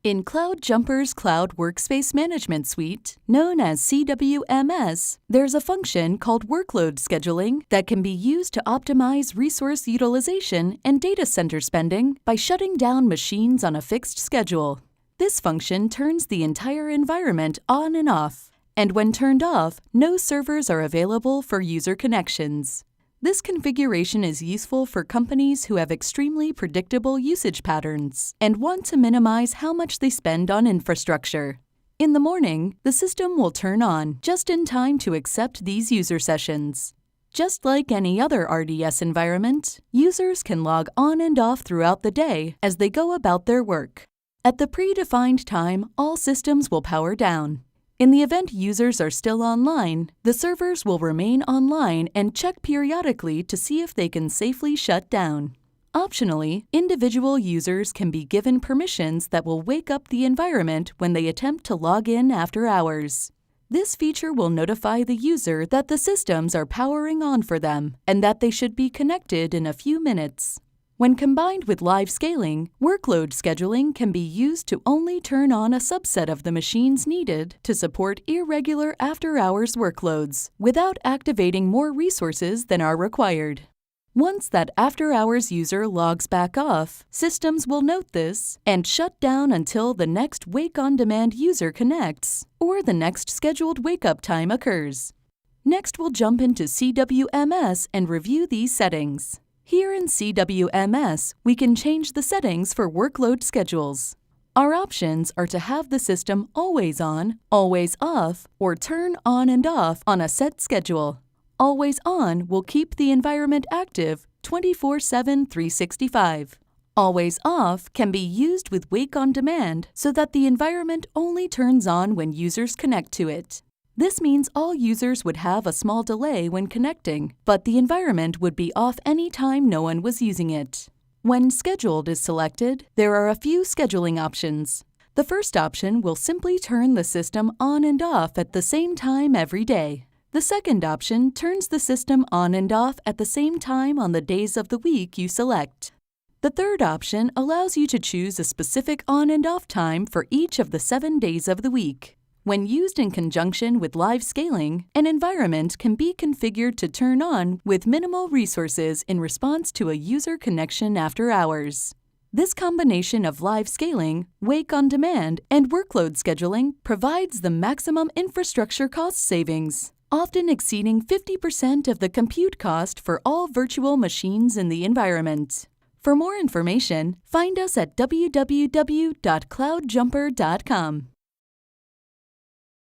In CloudJumper's Cloud Workspace Management Suite, known as CWMS, there's a function called Workload Scheduling that can be used to optimize resource utilization and data center spending by shutting down machines on a fixed schedule. This function turns the entire environment on and off, and when turned off, no servers are available for user connections. This configuration is useful for companies who have extremely predictable usage patterns and want to minimize how much they spend on infrastructure. In the morning, the system will turn on just in time to accept these user sessions. Just like any other RDS environment, users can log on and off throughout the day as they go about their work. At the predefined time, all systems will power down. In the event users are still online, the servers will remain online and check periodically to see if they can safely shut down. Optionally, individual users can be given permissions that will wake up the environment when they attempt to log in after hours. This feature will notify the user that the systems are powering on for them and that they should be connected in a few minutes. When combined with live scaling, workload scheduling can be used to only turn on a subset of the machines needed to support irregular after-hours workloads without activating more resources than are required. Once that after-hours user logs back off, systems will note this and shut down until the next wake-on-demand user connects or the next scheduled wake-up time occurs. Next, we'll jump into CWMS and review these settings. Here in CWMS, we can change the settings for workload schedules. Our options are to have the system always on, always off, or turn on and off on a set schedule. Always on will keep the environment active 24/7, 365. Always off can be used with Wake on Demand so that the environment only turns on when users connect to it. This means all users would have a small delay when connecting, but the environment would be off any time no one was using it. When Scheduled is selected, there are a few scheduling options. The first option will simply turn the system on and off at the same time every day. The second option turns the system on and off at the same time on the days of the week you select. The third option allows you to choose a specific on and off time for each of the 7 days of the week. When used in conjunction with live scaling, an environment can be configured to turn on with minimal resources in response to a user connection after hours. This combination of live scaling, wake on demand, and workload scheduling provides the maximum infrastructure cost savings, often exceeding 50% of the compute cost for all virtual machines in the environment. For more information, find us at www.cloudjumper.com.